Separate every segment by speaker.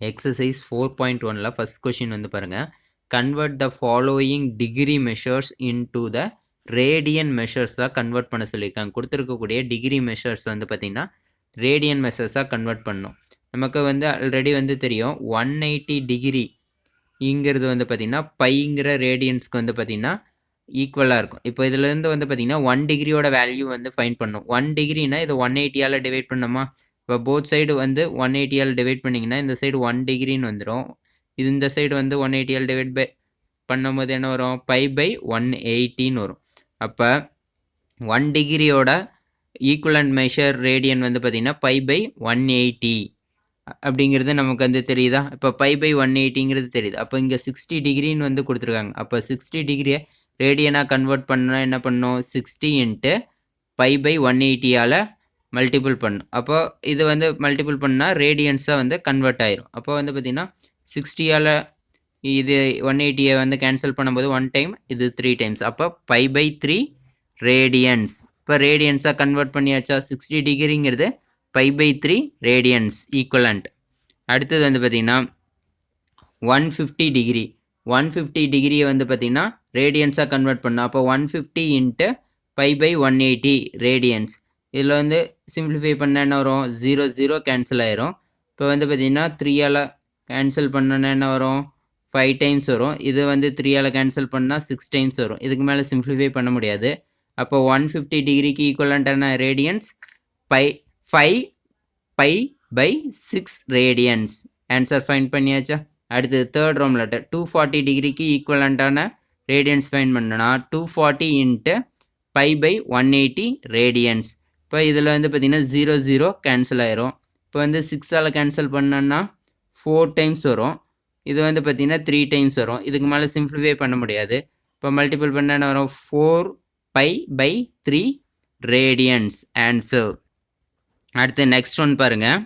Speaker 1: Exercise 4.1ல first question வந்து பாருங்க, convert the following degree measures into the radian மெஷர்ஸாக convert பண்ண சொல்லியிருக்காங்க. கொடுத்துருக்கக்கூடிய டிகிரி மெஷர்ஸ் வந்து பார்த்தீங்கன்னா ரேடியன் மெஷர்ஸாக கன்வெர்ட் பண்ணணும். நமக்கு வந்து ஆல்ரெடி வந்து தெரியும் 180 டிகிரி இங்கிறது வந்து பார்த்தீங்கன்னா பைங்கிற ரேடியன்ஸ்க்கு வந்து பார்த்தீங்கன்னா ஈக்குவலாக இருக்கும். இப்போ இதுலேருந்து வந்து பார்த்தீங்கன்னா 1 டிகிரியோட வேல்யூ வந்து ஃபைண்ட் பண்ணணும். 1 டிகிரினா இது 180ஆல் டிவைட் பண்ணோமா, இப்போ போத் சைடு வந்து 180ஆல் டிவைட் பண்ணிங்கன்னா இந்த சைடு 1 டிகிரின்னு வந்துடும். இது இந்த சைடு வந்து 180ஆல் டிவைட் பை பண்ணும்போது என்ன வரும், பை பை 180ன்னு வரும். அப்போ 1 டிகிரியோட ஈக்குவலண்ட் மெஷர் ரேடியன் வந்து பார்த்தீங்கன்னா பை பை 180 அப்படிங்கிறது நமக்கு வந்து தெரியுதா. இப்போ பை பை 180ங்கிறது தெரியுது. அப்போ இங்கே 60 டிகிரின்னு வந்து கொடுத்துருக்காங்க. அப்போ 60 டிகிரியை ரேடியனாக கன்வெர்ட் பண்ணால் என்ன பண்ணணும், 60 இன்ட்டு பை பை 180ஆல் மல்டிபிள் பண்ணும். அப்போ இது வந்து மல்டிபிள் பண்ணால் ரேடியன்ஸாக வந்து கன்வெர்ட் ஆயிரும். அப்போ வந்து பார்த்திங்கன்னா 60ஆல் இது 180யை வந்து கேன்சல் பண்ணும்போது 1 டைம், இது 3 டைம்ஸ். அப்போ பை பை 3 ரேடியன்ஸ். இப்போ ரேடியன்ஸாக கன்வெர்ட் பண்ணியாச்சா. 60 டிகிரிங்கிறது பை பை 3 ரேடியன்ஸ் ஈக்குவலண்ட். அடுத்தது வந்து பார்த்திங்கன்னா 150 டிகிரி. 150 டிகிரியை வந்து பார்த்திங்கன்னா ரேடியன்ஸாக கன்வெர்ட் பண்ணோம். அப்போ 150 இன்ட்டு பை பை 180 ரேடியன்ஸ். இதில் வந்து சிம்பிளிஃபை பண்ண என்ன வரும், 0 0 கேன்சல் ஆயிரும். இப்போ வந்து பார்த்திங்கன்னா 3ஆல் கேன்சல் பண்ணோன்னா என்ன வரும், 5 டைம்ஸ் வரும். இது வந்து 3ஆல் கேன்சல் பண்ணால் 6 டைம்ஸ் வரும். இதுக்கு மேலே சிம்பிளிஃபை பண்ண முடியாது. அப்போ 150 டிகிரிக்கு ஈக்குவலண்ட்டான radians 5 pi pi 6 radians. Answer find பண்ணியாச்சா. அடுத்தது தேர்ட் ரோம் லெட்டர் 240 டிகிரிக்கு ஈக்குவலண்ட்டான ரேடியன்ஸ் ஃபைண்ட் பண்ணனா 240 இன்ட்டு பை பை 180 ரேடியன்ஸ். இப்போ இதில் வந்து பார்த்திங்கன்னா 0 0 கேன்சல் ஆயிரும். இப்போ வந்து 6ஆல் கேன்சல் பண்ணோன்னா 4 டைம்ஸ் வரும். இது வந்து பார்த்திங்கன்னா 3 டைம்ஸ் வரும். இதுக்கு மேலே சிம்பிளிஃபை பண்ண முடியாது. இப்போ மல்டிபிள் பண்ண என்ன வரும், 4 பை பை 3 ரேடியன்ஸ் ஆன்சர். அடுத்து நெக்ஸ்ட் ஒன் பாருங்கள்,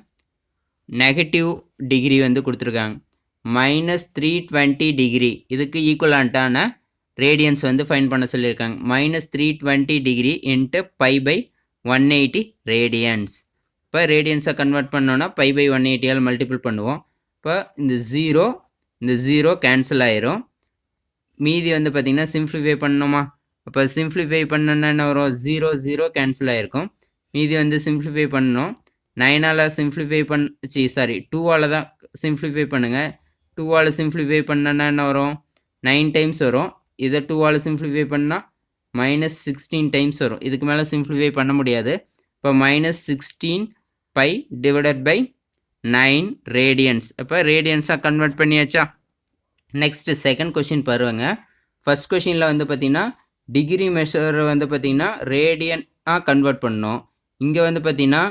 Speaker 1: நெகட்டிவ் டிகிரி வந்து கொடுத்துருக்காங்க. -320 டிகிரி இதுக்கு ஈக்குவலான்ட்டான ரேடியன்ஸ் வந்து ஃபைண்ட் பண்ண சொல்லியிருக்காங்க. -320 degree into pi by 180 radians. இப்போ ரேடியன்ஸை கன்வெர்ட் பண்ணோன்னா பை பை 180ஆல் மல்டிபிள் பண்ணுவோம். இப்போ இந்த 0 கேன்சல் ஆயிரும். மீதி வந்து பார்த்திங்கன்னா சிம்பிளிஃபை பண்ணணுமா. அப்போ சிம்பிளிஃபை பண்ணோன்னா என்ன வரும், 0 0 கேன்சல் ஆகிருக்கும். மீதி வந்து சிம்பிளிஃபை பண்ணணும். 9ஆல் சிம்பிளிஃபை 2ஆல் தான் சிம்பிளிஃபை பண்ணுங்கள். 2ஆல் சிம்பிளிஃபை பண்ணோன்னா என்ன வரும், 9 டைம்ஸ் வரும். இதை 2ஆல் சிம்பிளிஃபை பண்ணால் -16 டைம்ஸ் வரும். இதுக்கு மேலே சிம்பிளிஃபை பண்ண முடியாது. இப்போ -16 பை டிவைடட் பை 9 ரேடியன்ஸ். அப்போ ரேடியன்ஸாக கன்வெர்ட் பண்ணியாச்சா. நெக்ஸ்ட்டு செகண்ட் கொஷின் பாருங்க. ஃபர்ஸ்ட் கொஷினில் வந்து பார்த்திங்கன்னா டிகிரி மெஷர் வந்து பார்த்திங்கன்னா ரேடியனாக கன்வெர்ட் பண்ணோம். இங்கே வந்து பார்த்திங்கன்னா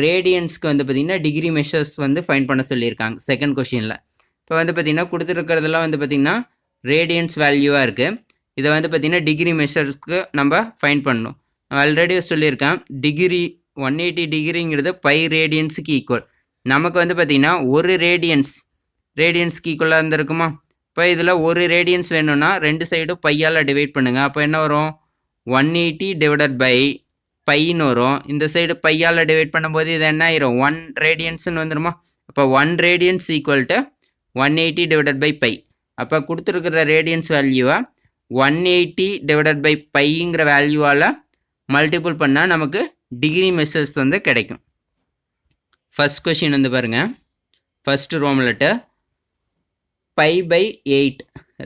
Speaker 1: ரேடியன்ஸ்க்கு வந்து பார்த்திங்கன்னா டிகிரி மெஷர்ஸ் வந்து ஃபைண்ட் பண்ண சொல்லியிருக்காங்க செகண்ட் கொஷினில். இப்போ வந்து பார்த்திங்கன்னா கொடுத்துருக்கிறதுலாம் வந்து பார்த்திங்கன்னா ரேடியன்ஸ் வேல்யூவாக இருக்குது. இதை வந்து பார்த்திங்கன்னா டிகிரி மெஷர்ஸ்க்கு நம்ம ஃபைண்ட் பண்ணணும். நான் ஆல்ரெடி சொல்லியிருக்கேன், டிகிரி 180 டிகிரிங்கிறது பை ரேடியன்ஸுக்கு ஈக்குவல். நமக்கு வந்து பார்த்திங்கன்னா ஒரு ரேடியன்ஸ்க்கு ஈக்குவலாக இருந்திருக்குமா. இப்போ இதில் ஒரு ரேடியன்ஸ் வேணும்னா 2 சைடும் பையால் டிவைட் பண்ணுங்கள். அப்போ என்ன வரும், 180 டிவைடட் பை பைன்னு வரும். இந்த சைடு பையால் டிவைட் பண்ணும்போது இது என்ன ஆயிரும், 1 ரேடியன்ஸ்னு வந்துடுமா. அப்போ 1 radians equal to 180 divided by pi. அப்போ கொடுத்துருக்கிற ரேடியன்ஸ் வேல்யூவை 180 டிவைடட் பை பைங்கிற வேல்யூவால் மல்டிபிள் பண்ணால் நமக்கு டிகிரி மெஷர்ஸ் வந்து கிடைக்கும். ஃபர்ஸ்ட் கொஷின் வந்து பாருங்கள், first roman letter pi by 8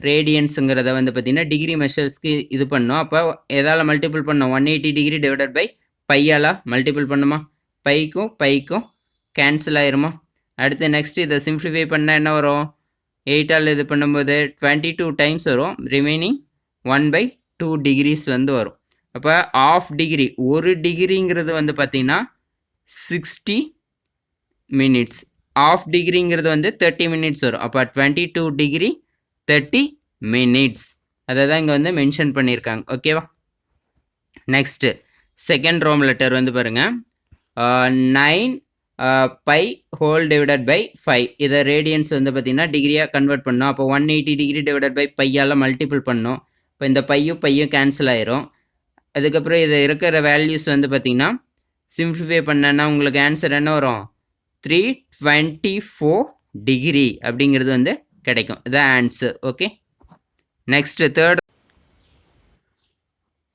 Speaker 1: ரேடியன்ஸுங்கிறத வந்து பார்த்திங்கன்னா டிகிரி மெஷர்ஸ்க்கு இது பண்ணோம். அப்போ எதால் மல்டிபிள் பண்ணோம், 180 டிகிரி டிவைடட் பை பையால் மல்டிபிள் பண்ணுமா. பைக்கும் கேன்சல் ஆயிருமா. அடுத்து நெக்ஸ்ட் இதை சிம்பிளிஃபை பண்ணால் என்ன வரும், 8ஆல் இது பண்ணும்போது 22 டைம்ஸ் வரும். ரிமைனிங் 1/2 டிகிரிஸ் வந்து வரும். அப்போ ஆஃப் டிகிரி, ஒரு டிகிரிங்கிறது வந்து பார்த்திங்கன்னா 60 மினிட்ஸ். ஆஃப் டிகிரிங்கிறது வந்து 30 மினிட்ஸ் வரும். அப்போ 22 டிகிரி 30 மினிட்ஸ். அதை தான் இங்கே வந்து மென்ஷன் பண்ணியிருக்காங்க. ஓகேவா. நெக்ஸ்ட்டு செகண்ட் ரோம் லெட்டர் வந்து பாருங்கள், 9 பை ஹோல் டிவைடட் பை 5. இதை ரேடியன்ஸ் வந்து பார்த்திங்கன்னா டிகிரியாக கன்வெர்ட் பண்ணோம். அப்போ 180 டிகிரி டிவைடட் பை பையால் மல்டிபிள் பண்ணோம். இப்போ இந்த பையும் கேன்சல் ஆயிரும். அதுக்கப்புறம் இது இருக்கிற வேல்யூஸ் வந்து பார்த்திங்கன்னா சிம்பிளிஃபை பண்ணனா உங்களுக்கு ஆன்சர் என்ன வரும், 324 டிகிரி அப்படிங்கிறது வந்து கிடைக்கும். இதான் answer. Okay, next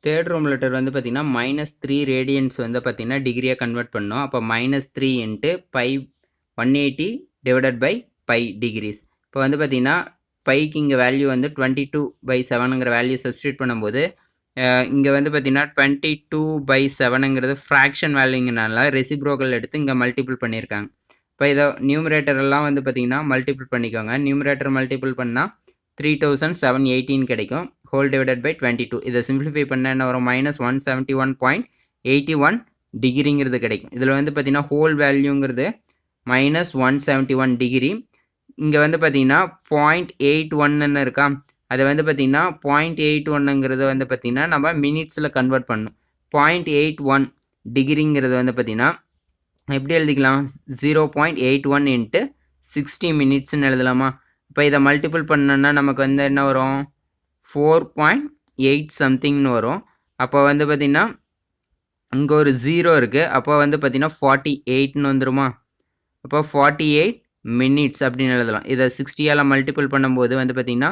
Speaker 1: third roman letter வந்து பார்த்திங்கன்னா -3 ரேடியன்ஸ் வந்து பார்த்திங்கன்னா டிகிரியாக கன்வெர்ட் பண்ணோம். அப்போ -3 into pi 180 divided by pi degrees. இப்போ வந்து பார்த்திங்கன்னா பைக்கு இங்கே வேல்யூ வந்து 22/7ங்கிற வேல்யூ சப்ஸ்டியூட் பண்ணும்போது இங்கே வந்து பார்த்திங்கன்னா 22/7ங்கிறது ஃப்ராக்ஷன் வேல்யூங்கிறனால ரெசிப்ரோக்கல் எடுத்து இங்கே மல்டிபிள் பண்ணியிருக்காங்க. இப்போ இதை நியூமரேட்டர் எல்லாம் வந்து பார்த்திங்கன்னா மல்டிபிள் பண்ணிக்கோங்க. நியூமரேட்டர் மல்டிபிள் பண்ணால் 3718 கிடைக்கும். Whole divided by 22. இதை சிம்பிளிஃபை பண்ண என்ன வரும்? -171.81 டிகிரிங்கிறது கிடைக்கும். இதில் வந்து பார்த்திங்கன்னா ஹோல் வேல்யூங்கிறது -171 டிகிரி. இங்கே வந்து பார்த்திங்கன்னா 0.81ன்னு இருக்கா, அதை வந்து பார்த்திங்கன்னா 0.81ங்கிறது வந்து பார்த்திங்கன்னா நம்ம மினிட்ஸில் கன்வெர்ட் பண்ணணும். 0.81 டிகிரிங்கிறது வந்து பார்த்திங்கன்னா எப்படி எழுதிக்கலாம்? 0.81 இன்ட்டு 60 மினிட்ஸ்ன்னு எழுதலாமா? இப்போ இதை மல்டிபிள் பண்ணோன்னா நமக்கு வந்து என்ன வரும்? 4.8 சம்திங்னு வரும். அப்போ வந்து பார்த்திங்கன்னா இங்கே ஒரு 0 இருக்குது. அப்போ வந்து பார்த்திங்கன்னா 48ன்னு வந்துருமா? அப்போ 48 மினிட்ஸ் அப்படின்னு எழுதலாம். இதை 60ஆல் மல்டிபிள் பண்ணும்போது வந்து பார்த்திங்கன்னா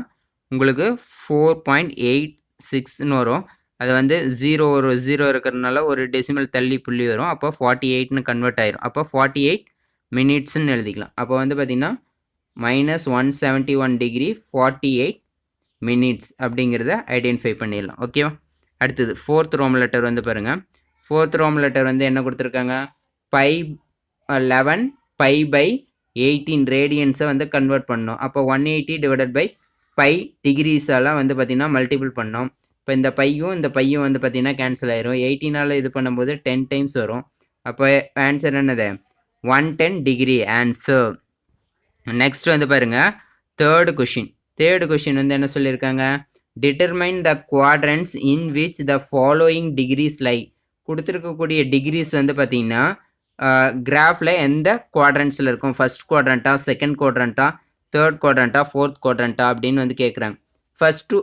Speaker 1: உங்களுக்கு 4.86ன்னு வரும். அது வந்து 0 இருக்கிறதுனால ஒரு டெசிமல் தள்ளி புள்ளி வரும். அப்போ 48ன்னு கன்வெர்ட் ஆயிரும். அப்போ 48 மினிட்ஸ்ன்னு எழுதிக்கலாம். அப்போ வந்து பார்த்திங்கன்னா -171 டிகிரி 48 மினிட்ஸ் அப்படிங்கிறத ஐடென்டிஃபை பண்ணிடலாம். ஓகேவா? அடுத்தது ஃபோர்த் ரோம் லெட்டர் வந்து பாருங்கள். ஃபோர்த் ரோம் லெட்டர் வந்து என்ன கொடுத்துருக்காங்க? 11 π/18 ரேடியன்ஸை வந்து கன்வெர்ட் பண்ணோம். அப்போ 180 டிவைடட் பை பை டிகிரிஸெல்லாம் வந்து பார்த்திங்கன்னா மல்டிபிள் பண்ணோம். இப்போ இந்த பையும் வந்து பார்த்திங்கன்னா கேன்சல் ஆயிரும். 18ஆல் இது பண்ணும்போது 10 டைம்ஸ் வரும். அப்போ ஆன்சர் என்னது? 110 டிகிரி ஆன்சர். நெக்ஸ்ட் வந்து பாருங்கள் தேர்டு கொஷின் வந்து என்ன சொல்லியிருக்காங்க? Determine the quadrants in which the following degrees lie. கொடுத்துருக்கக்கூடிய டிகிரிஸ் வந்து பார்த்திங்கன்னா கிராஃபில் எந்த குவாட்ரண்ட்ஸில் இருக்கும்? ஃபர்ஸ்ட் குவாட்ரண்ட்டா, செகண்ட் குவாட்ரண்ட்டா, தேர்ட் குவாட்ரண்ட்டா, ஃபோர்த் குவாட்ரண்ட்டா அப்படின்னு வந்து கேட்குறாங்க. ஃபஸ்ட்டு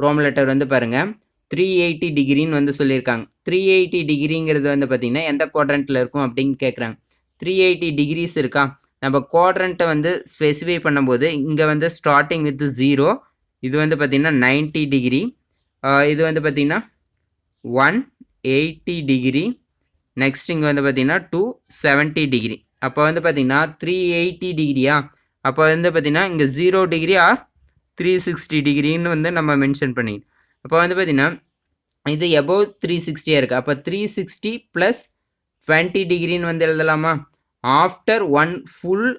Speaker 1: ரோம் லெட்டர் வந்து பாருங்கள் 380 டிகிரின்னு வந்து சொல்லியிருக்காங்க. 380 டிகிரிங்கிறது வந்து பார்த்திங்கன்னா எந்த குவாட்ரண்ட்டில் இருக்கும் அப்படின்னு கேட்குறாங்க. 380 டிகிரிஸ் இருக்கா? நம்ம குவாட்ரண்ட்டை வந்து ஸ்பெசிஃபை பண்ணும்போது இங்கே வந்து ஸ்டார்டிங் வித் 0, இது வந்து பார்த்திங்கன்னா 90 டிகிரி, இது வந்து பார்த்திங்கன்னா 180 டிகிரி, நெக்ஸ்ட் இங்கே வந்து பார்த்திங்கன்னா 270 டிகிரி. அப்போ வந்து பார்த்திங்கன்னா 380 டிகிரியா? அப்போ வந்து பார்த்திங்கன்னா இங்கே 0 டிகிரி ஆர் 360 டிகிரின்னு வந்து நம்ம மென்ஷன் பண்ணி, அப்போ வந்து பார்த்திங்கன்னா இது எபோவ் 360 இருக்குது. அப்போ 360 + 20 டிகிரின்னு வந்து எழுதலாமா? After one full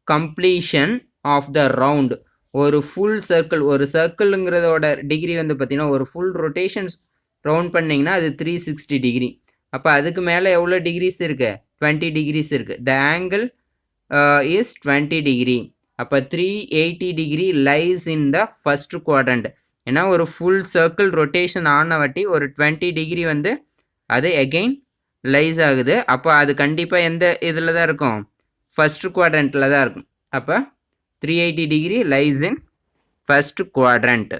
Speaker 1: completion of the round, ஒரு ஃபுல் சர்க்கிள், ஒரு சர்க்கிளுங்கிறதோட டிகிரி வந்து பார்த்திங்கன்னா ஒரு ஃபுல் ரொட்டேஷன்ஸ் ரவுண்ட் பண்ணிங்கன்னா அது 360 டிகிரி. அப்போ அதுக்கு மேலே எவ்வளோ டிகிரிஸ் இருக்குது? 20 டிகிரிஸ் இருக்குது. த ஆங்கிள் இஸ் 20 டிகிரி. அப்போ 380 degree lies in the first quadrant. ஏன்னா ஒரு ஃபுல் சர்க்கிள் ரொட்டேஷன் ஆன வாட்டி ஒரு 20 டிகிரி வந்து அது எகெயின் லைஸ் ஆகுது. அப்போ அது கண்டிப்பாக எந்த இதில் தான் இருக்கும்? ஃபஸ்ட்டு குவாட்ரண்ட்டில் தான் இருக்கும். அப்போ 380 degree lies in first quadrant.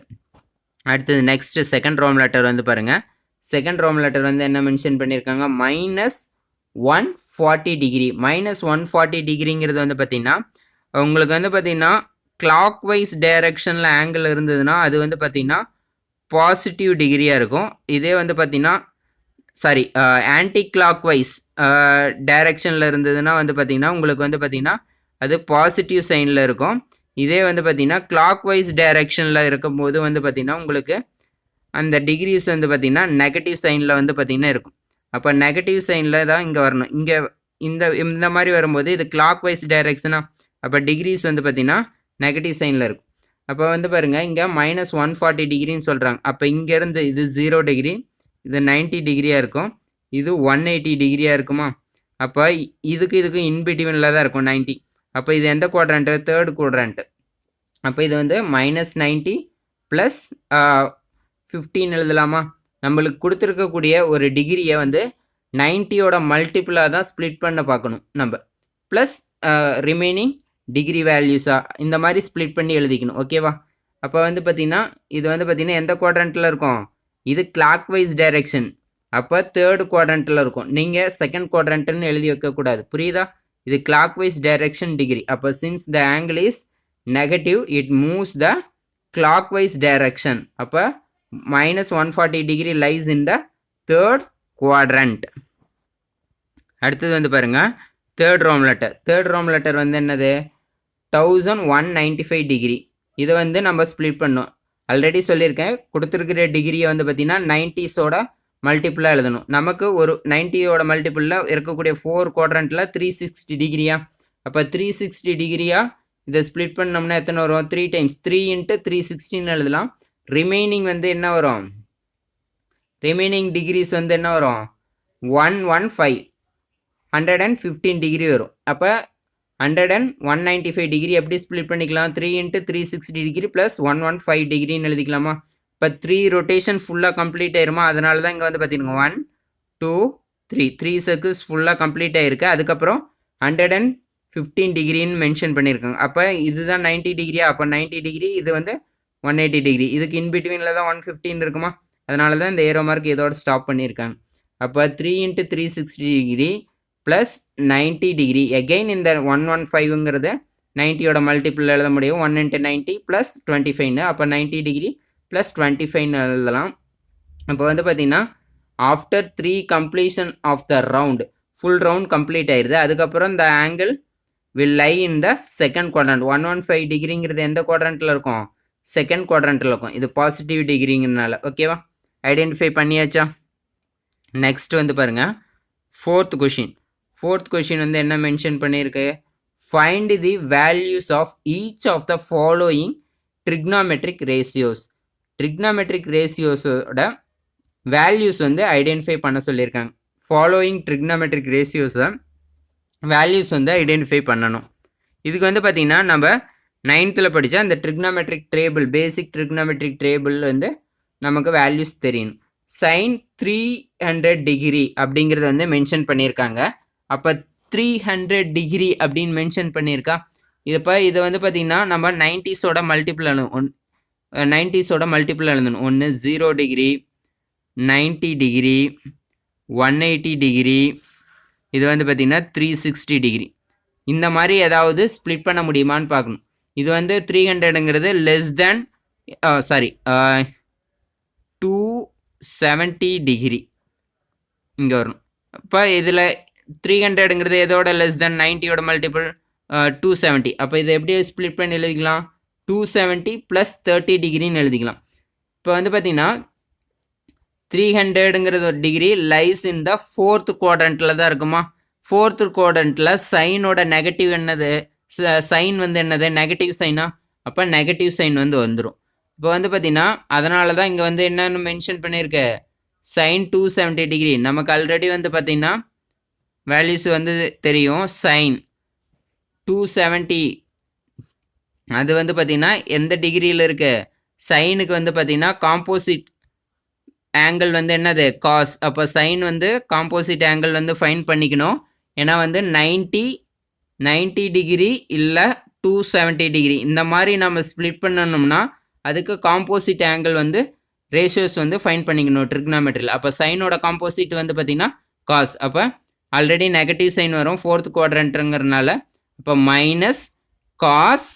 Speaker 1: அடுத்தது நெக்ஸ்ட் செகண்ட் ரோம் லெட்டர் வந்து பாருங்கள். செகண்ட் ரோம் லெட்டர் வந்து என்ன மென்ஷன் பண்ணியிருக்காங்க? -140 டிகிரி. -140 டிகிரிங்கிறது வந்து பார்த்திங்கன்னா உங்களுக்கு வந்து பார்த்திங்கன்னா கிளாக் வைஸ் டைரக்ஷனில் ஆங்கிள் இருந்ததுன்னா அது வந்து பார்த்திங்கன்னா பாசிட்டிவ் டிகிரியாக இருக்கும். இதே வந்து பார்த்திங்கன்னா ஆன்டி கிளாக் வைஸ் டைரக்ஷனில் இருந்ததுன்னா வந்து பார்த்திங்கன்னா உங்களுக்கு வந்து பார்த்திங்கன்னா அது பாசிட்டிவ் சைனில் இருக்கும். இதே வந்து பார்த்திங்கன்னா கிளாக் வைஸ் டைரக்ஷனில் இருக்கும்போது வந்து பார்த்திங்கன்னா உங்களுக்கு அந்த டிகிரிஸ் வந்து பார்த்திங்கன்னா நெகட்டிவ் சைனில் வந்து பார்த்திங்கன்னா இருக்கும். அப்போ நெகட்டிவ் சைனில் தான் இங்கே வரணும். இங்கே இந்த மாதிரி வரும்போது இது கிளாக் வைஸ் டைரக்ஷனா, அப்போ டிகிரிஸ் வந்து பார்த்திங்கன்னா நெகட்டிவ் சைனில் இருக்கும். அப்போ வந்து பாருங்கள் இங்கே -140 டிகிரின்னு சொல்கிறாங்க. அப்போ இங்கேருந்து இது 0 டிகிரி, இது 90 டிகிரியாக இருக்கும், இது 180 டிகிரியாக இருக்குமா? அப்போ இதுக்கு இன்பிட்வீனில் தான் இருக்கும் 90. அப்போ இது எந்த குவாட்ரண்ட்டு? Third quadrant. அப்போ இது வந்து -90 + 15 எழுதலாமா? நம்மளுக்கு கொடுத்துருக்கக்கூடிய ஒரு டிகிரியை வந்து 90யோட மல்டிப்புளாக தான் ஸ்ப்ளிட் பண்ண பார்க்கணும் நம்ம, ப்ளஸ் ரிமைனிங் டிகிரி வேல்யூஸாக இந்த மாதிரி ஸ்ப்ளிட் பண்ணி எழுதிக்கணும். ஓகேவா? அப்போ வந்து பார்த்திங்கன்னா இது வந்து பார்த்திங்கன்னா எந்த குவாட்ரண்ட்டில் இருக்கும்? இது கிளாக் வைஸ் டைரக்ஷன். அப்போ தேர்ட் குவாட்ரண்ட்டில் இருக்கும். நீங்கள் செகண்ட் குவாட்ரண்ட்டுன்னு எழுதி வைக்கக்கூடாது. புரியுதா? இது clockwise direction degree. அப்போ since the angle is negative, it moves the clockwise direction. அப்போ minus 140 degree lies in the third quadrant. அடுத்தது வந்து பாருங்க third Roman letter. third Roman letter வந்து என்னது 1195 degree. இதை வந்து நம்ம ஸ்ப்ளிட் பண்ணோம். ஆல்ரெடி சொல்லியிருக்கேன், கொடுத்துருக்கிற டிகிரியை வந்து பார்த்தீங்கன்னா 90ஸோட மல்டிப்புளாக எழுதணும். நமக்கு ஒரு 90யோட மல்டிப்புளில் இருக்கக்கூடிய 4 குவாட்ரண்ட்டில் 360 டிகிரியா. அப்போ 360 டிகிரியா இதை ஸ்ப்ளிட் பண்ணோம்னா எத்தனை வரும்? 3 டைம்ஸ் 3 × 360 எழுதலாம். ரிமைனிங் வந்து என்ன வரும்? ரிமைனிங் டிகிரிஸ் வந்து என்ன வரும்? 115 115 டிகிரி வரும். அப்போ 195 டிகிரி எப்படி ஸ்ப்ளிட் பண்ணிக்கலாம்? 3 × 360 டிகிரி ப்ளஸ் 115 டிகிரின்னு எழுதிக்கலாமா? இப்போ 3 ரொட்டேஷன் ஃபுல்லாக கம்ப்ளீட் ஆயிருமா? அதனால தான் இங்கே வந்து பார்த்தீங்கன்னா 1 2 3 சர்க்கிள்ஸ் ஃபுல்லாக கம்ப்ளீட் ஆகிருக்கு. அதுக்கப்புறம் 115 டிகிரின்னு மென்ஷன் பண்ணியிருக்காங்க. அப்போ இதுதான் 90 டிகிரியா? அப்போ 90 டிகிரி, இது வந்து 180 டிகிரி. இதுக்கு இன்பிட்வீனில் தான் 115 இருக்குமா? அதனால தான் இந்த ஏரோ மார்க் இதோட ஸ்டாப் பண்ணியிருக்காங்க. அப்போ 3 × 360 டிகிரி ப்ளஸ் 90 டிகிரி. எகெயின் இந்த 115ங்கிறது 90யோட மல்டிபிள் எழுத முடியும். 1 × 90 ப்ளஸ் 25. அப்போ 90 டிகிரி ப்ளஸ் 25 எழுதலாம். அப்போ வந்து பார்த்தீங்கன்னா after 3 completion of the round, full round complete ஆயிடுது. அதுக்கப்புறம் இந்த angle will lie in the second quadrant. 115 டிகிரிங்கிறது எந்த குவாட்ரண்ட்டில் இருக்கும்? செகண்ட் குவாட்ரண்ட்டில் இருக்கும். இது பாசிட்டிவ் டிகிரிங்கிறதுனால. ஓகேவா? ஐடென்டிஃபை பண்ணியாச்சா? நெக்ஸ்ட் வந்து பாருங்கள் ஃபோர்த் கொஷின் வந்து என்ன மென்ஷன் பண்ணியிருக்கு? Find the values of each of the following trigonometric ratios. Trigonometric ரேஷியோஸோட வேல்யூஸ் வந்து ஐடென்டிஃபை பண்ண சொல்லியிருக்காங்க. ஃபாலோயிங் ட்ரிக்னாமெட்ரிக் ரேஷியோஸை வேல்யூஸ் வந்து ஐடென்டிஃபை பண்ணணும். இதுக்கு வந்து பார்த்திங்கன்னா நம்ம 9th படித்தா அந்த trigonometric table, basic trigonometric table வந்து நமக்கு வேல்யூஸ் தெரியணும். சைன் 300 டிகிரி அப்படிங்கிறது வந்து மென்ஷன் பண்ணியிருக்காங்க. அப்போ 300 டிகிரி அப்படின்னு மென்ஷன் பண்ணியிருக்கா. இதை வந்து பார்த்திங்கன்னா நம்ம 90ஸோட மல்டிபிள் எழுதணும். 90ஸோட மல்டிபிள் எழுதணும். 1 0 டிகிரி, 90 டிகிரி, 180 டிகிரி, இது வந்து பார்த்திங்கன்னா 360 டிகிரி. இந்த மாதிரி ஏதாவது ஸ்ப்ளிட் பண்ண முடியுமான்னு பார்க்கணும். இது வந்து 300ங்கிறது லெஸ் தேன் 270 டிகிரி இங்கே வரணும். இப்போ இதில் 300ங்கிறது எதோட லெஸ் தேன் 90யோட மல்டிபிள் 270. அப்போ இதை எப்படி ஸ்ப்ளிட் பண்ணி எழுதிக்கலாம்? 270 ப்ளஸ் 30 டிகிரின்னு எழுதிக்கலாம். இப்போ வந்து பார்த்தீங்கன்னா 300ங்கிறது ஒரு degree lies in the 4th குவாட்ரண்ட்டில் தான் இருக்குமா? 4th குவாட்ரண்ட்டில் சைனோட நெகட்டிவ் என்னது? சைன் வந்து என்னது? Negative China? அப்போ நெகட்டிவ் சைன் வந்து வந்துடும். இப்போ வந்து பார்த்தீங்கன்னா அதனால தான் இங்கே வந்து என்னென்னு மென்ஷன் பண்ணியிருக்கு? Sign 270 degree. நமக்கு ஆல்ரெடி வந்து பார்த்தீங்கன்னா வேல்யூஸ் வந்து தெரியும். சைன் 270 அது வந்து பார்த்தீங்கன்னா எந்த டிகிரியில் இருக்குது? சைனுக்கு வந்து பார்த்தீங்கன்னா காம்போசிட் ஆங்கிள் வந்து என்னது? காஸ். அப்போ சைன் வந்து காம்போசிட் ஆங்கிள் வந்து ஃபைன் பண்ணிக்கணும். ஏன்னா வந்து 90 டிகிரி இல்லை 270 டிகிரி இந்த மாதிரி நம்ம ஸ்ப்ளிட் பண்ணணும்னா அதுக்கு காம்போசிட் ஆங்கிள் வந்து ரேஷியோஸ் வந்து ஃபைன் பண்ணிக்கணும் ட்ரிக்னாமெட்ரியில். அப்போ சைனோட காம்போசிட் வந்து பார்த்திங்கன்னா காஸ். அப்போ ஆல்ரெடி நெகட்டிவ் சைன் வரும் 4th குவாட்ரண்ட்டுங்கிறதுனால. அப்போ மைனஸ் காஸ்.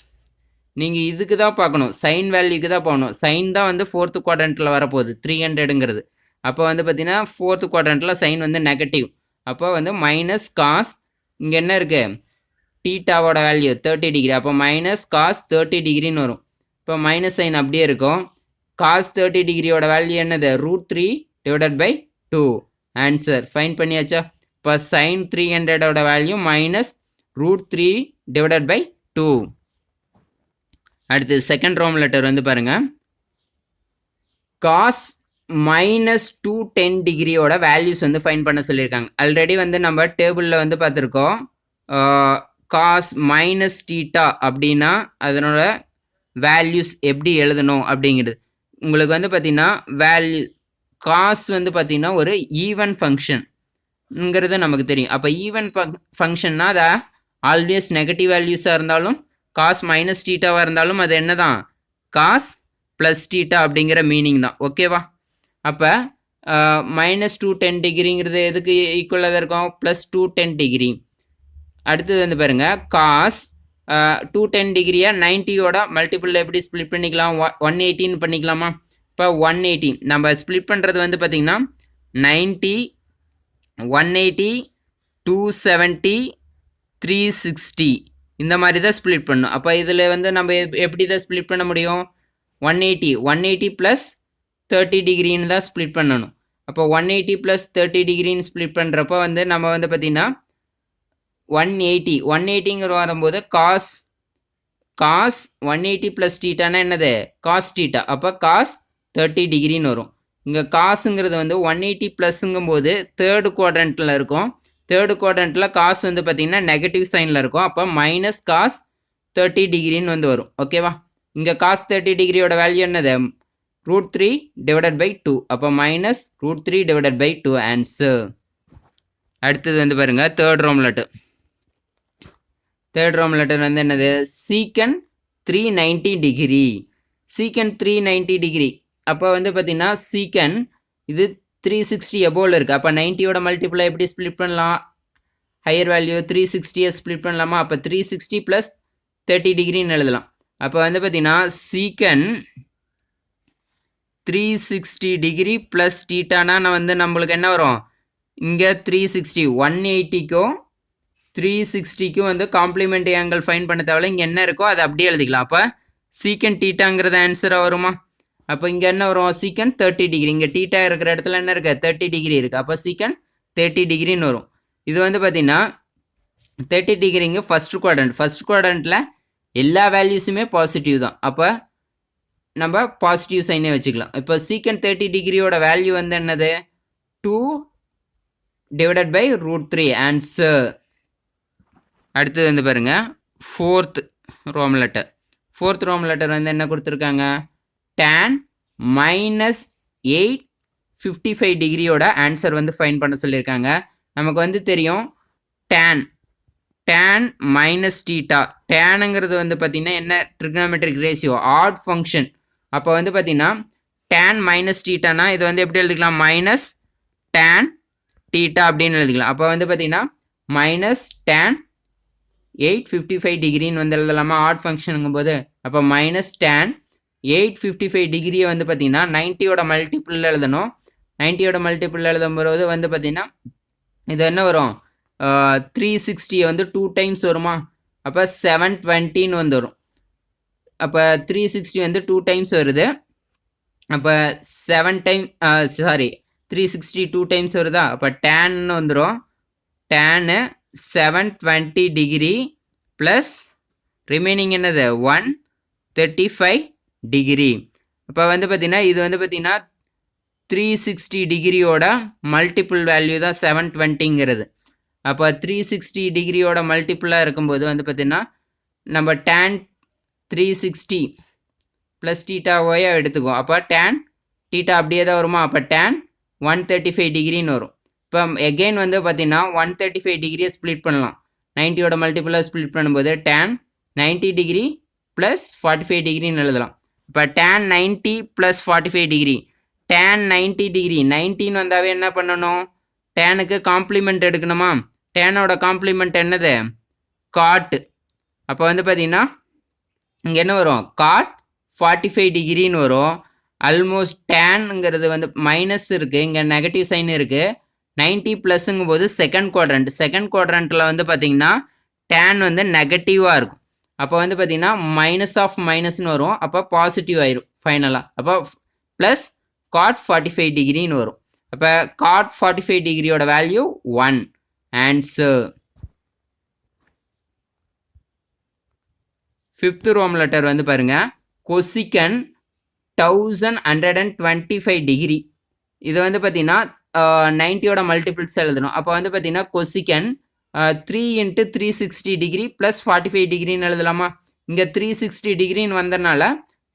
Speaker 1: நீங்கள் இதுக்கு தான் பார்க்கணும், சைன் வேல்யூக்கு தான் போகணும். சைன் தான் வந்து 4th குவாட்ரண்ட்டில் வரப்போகுது 300ங்கிறது. அப்போ வந்து பார்த்திங்கன்னா 4th குவாட்ரண்ட்டில் சைன் வந்து நெகட்டிவ். அப்போ வந்து மைனஸ் காஸ். இங்கே என்ன இருக்குது? டீட்டாவோட வேல்யூ 30 டிகிரி. அப்போ மைனஸ் காஸ் 30 டிகிரின்னு வரும். இப்போ மைனஸ் சைன் அப்படியே இருக்கும். காஸ் 30 டிகிரியோட வேல்யூ என்னது? √3 / 2. ஆன்சர் ஃபைன் பண்ணியாச்சா? இப்போ சைன் 300ஓட வேல்யூ மைனஸ் √3 / 2. அடுத்து செகண்ட் ரோம் லெட்டர் வந்து பாருங்கள். காஸ் -210 டிகிரியோட வேல்யூஸ் வந்து ஃபைன் பண்ண சொல்லியிருக்காங்க. ஆல்ரெடி வந்து நம்ம டேபிளில் வந்து பார்த்துருக்கோம். காஸ் மைனஸ் தீட்டா அப்படின்னா அதனோட வேல்யூஸ் எப்படி எழுதணும் அப்படிங்கிறது உங்களுக்கு வந்து பார்த்திங்கன்னா வேல்யூ காஸ் வந்து பார்த்திங்கன்னா ஒரு ஈவன் ஃபங்க்ஷன்ங்கிறது நமக்கு தெரியும். அப்போ ஈவன் ஃபங்க்ஷன்னா அதை ஆல்வேஸ் நெகட்டிவ் வேல்யூஸாக இருந்தாலும் காஸ் மைனஸ் தீட்டாவாக இருந்தாலும் அது என்ன தான்? காஸ் ப்ளஸ் தீட்டா அப்படிங்கிற மீனிங் தான். ஓகேவா? அப்போ -210 டிகிரிங்கிறது எதுக்கு ஈக்குவலாக தான் இருக்கும்? +210 டிகிரி. அடுத்தது வந்து பாருங்கள் காஸ் 210 டிகிரியை 90யோட மல்டிபிளில் எப்படி ஸ்ப்ளிட் பண்ணிக்கலாம் 180 பண்ணிக்கலாமா இப்போ 180 நம்ம ஸ்ப்ளிட் பண்ணுறது வந்து பார்த்திங்கன்னா 90 180 270 360 இந்த மாதிரி தான் ஸ்ப்ளிட் பண்ணணும் அப்போ இதில் வந்து நம்ம எப்படி தான் ஸ்ப்ளிட் பண்ண முடியும் 180 ப்ளஸ் 30 டிகிரின்னு தான் ஸ்ப்ளிட் பண்ணணும் அப்போ 180 ப்ளஸ் 30 டிகிரின்னு ஸ்ப்ளிட் பண்ணுறப்போ வந்து நம்ம வந்து பார்த்திங்கன்னா 180ங்கிற வரும்போது காஸ் 180 ப்ளஸ் டீட்டானா என்னது காஸ் டீட்டா அப்போ காஸ் 30 டிகிரின்னு வரும் இங்கே காசுங்கிறது வந்து 180 ப்ளஸ்ங்கும்போது தேர்டு குவாட்ரண்ட்டில் இருக்கும் தேர்டு குவாட்ரண்ட்டில் காசு வந்து பார்த்திங்கன்னா நெகட்டிவ் சைனில் இருக்கும் அப்போ மைனஸ் காஸ் 30 டிகிரின்னு வந்து வரும் ஓகேவா இங்கே காஸ் 30 டிகிரியோட வேல்யூ என்னது √3 டிவைடட் பை 2 அப்போ மைனஸ் √3 டிவைடட் பை 2 ஆன்சர் அடுத்தது வந்து பாருங்கள் தேர்ட் ரோம் லெட்டர் வந்து என்னது சீக்கன் 390 டிகிரி சீக்கன் 390 டிகிரி அப்போ வந்து பார்த்திங்கன்னா சீக்கன் இது 360 எபோவில் இருக்குது அப்போ 90யோட மல்டிப்ளை எப்படி ஸ்ப்ளிட் பண்ணலாம் ஹையர் வேல்யூ 360 ஸ்ப்ளிட் பண்ணலாமா அப்போ 360 ப்ளஸ் 30 டிகிரின்னு எழுதலாம் அப்போ வந்து பார்த்திங்கன்னா சீக்கன் 360 டிகிரி ப்ளஸ் டீட்டானா வந்து நம்மளுக்கு என்ன வரும் இங்கே 360 180க்கும் 360க்கும் வந்து காம்ப்ளிமெண்ட் ஆங்கிள் ஃபைன் பண்ண தேவையில்ல இங்கே என்ன இருக்கோ அதை அப்படியே எழுதிக்கலாம் அப்போ சீக்கன் டீட்டாங்கிறது ஆன்சராக வருமா அப்போ இங்கே என்ன வரும் சீக்கன் 30 டிகிரி இங்கே டீட்டா இருக்கிற இடத்துல என்ன இருக்குது 30 டிகிரி இருக்குது அப்போ சீக்கன் 30 டிகிரின்னு வரும் இது வந்து பார்த்திங்கன்னா 30 டிகிரிங்க ஃபஸ்ட் குவாட்ரண்ட்டில் எல்லா வேல்யூஸுமே பாசிட்டிவ் தான் அப்போ நம்ம பாசிட்டிவ் சைனே வச்சுக்கலாம் இப்போ சீக்கன் 30 டிகிரியோட வேல்யூ வந்து என்னது 2 டிவைடட் பை √3 ஆன்சர் அடுத்தது வந்து பாருங்கள் ஃபோர்த் ரோம் லெட்டர் வந்து என்ன கொடுத்துருக்காங்க tan மைனஸ் 855 டிகிரியோட ஆன்சர் வந்து ஃபைன் பண்ண சொல்லியிருக்காங்க நமக்கு வந்து தெரியும் tan மைனஸ் டீட்டா டேனுங்கிறது வந்து பார்த்திங்கன்னா என்ன ட்ரிக்னாமெட்ரிக் ரேஷியோ ஆட் ஃபங்க்ஷன் அப்போ வந்து பார்த்திங்கன்னா tan மைனஸ் டீட்டானா இது வந்து எப்படி எழுதிக்கலாம் மைனஸ் tan டீட்டா அப்படின்னு எழுதிக்கலாம் அப்போ வந்து பார்த்திங்கன்னா மைனஸ் tan 855 டிகிரின்னு வந்து எழுதலாமா ஆட் ஃபங்க்ஷனுங்கும் போது அப்போ மைனஸ் tan 855 டிகிரியை வந்து பார்த்திங்கன்னா 90யோட மல்டிபிளில் எழுதணும் 90யோட மல்டிபிளில் எழுதும்போது வந்து பார்த்திங்கன்னா இது என்ன வரும் 360 வந்து 2 டைம்ஸ் வருமா அப்போ 720ன்னு வந்து வரும் அப்போ 360 வந்து 2 டைம்ஸ் வருது அப்போ 360 2 டைம்ஸ் வருதா அப்போ டேன்னு வந்துடும் டேனு 720 டிகிரி ப்ளஸ் ரிமைனிங் என்னது 135 டிகிரி அப்போ வந்து பார்த்திங்கன்னா இது வந்து பார்த்திங்கன்னா 360 டிகிரியோட மல்டிபிள் வேல்யூ தான் 720ங்கிறது அப்போ 360 டிகிரியோட மல்டிபிளாக இருக்கும்போது வந்து பார்த்திங்கன்னா நம்ம tan 360 ப்ளஸ் டீட்டா ஓயா எடுத்துக்குவோம் அப்போ tan டீட்டா அப்படியே தான் வருமா அப்போ tan 135 டிகிரின்னு வரும் இப்போ எகெயின் வந்து பார்த்திங்கன்னா 135 டிகிரியை ஸ்ப்ளிட் பண்ணலாம் 90யோட மல்டிபிளாக ஸ்ப்ளிட் பண்ணும்போது tan 90 டிகிரி ப்ளஸ் 45 டிகிரின்னு எழுதலாம் இப்போ tan 90 plus 45 degree tan 90 degree 90ன்னு வந்தாவே என்ன பண்ணணும் டேனுக்கு காம்ப்ளிமெண்ட் எடுக்கணுமா டேனோட காம்ப்ளிமெண்ட் என்னது காட் அப்போ வந்து பார்த்திங்கன்னா இங்கே என்ன வரும் காட் 45 டிகிரின்னு வரும் ஆல்மோஸ்ட் டேனுங்கிறது வந்து மைனஸ் இருக்குது இங்கே நெகட்டிவ் சைன் இருக்குது 90 ப்ளஸ்ஸுங்கும் போது செகண்ட் குவாட்ரண்ட்டில் வந்து பார்த்திங்கன்னா டேன் வந்து நெகட்டிவாக இருக்கும் அப்போ வந்து பார்த்திங்கன்னா மைனஸ் ஆஃப் மைனஸ்னு வரும் அப்போ பாசிட்டிவ் ஆயிரும் ஃபைனலாக அப்போ ப்ளஸ் காட் 45 டிகிரின்னு வரும் அப்போ காட் 45 டிகிரியோட value 1 answer fifth roman letter வந்து பாருங்கள் கொசிக்கன் 1125 டிகிரி இது வந்து பார்த்திங்கன்னா 90யோட மல்டிபிள்ஸ் எழுதணும் அப்போ வந்து பார்த்திங்கன்னா கொசிக்கன் 3 × 360 டிகிரி ப்ளஸ் 45 டிகிரின்னு எழுதலாமா இங்கே 360 டிகிரின்னு வந்தனால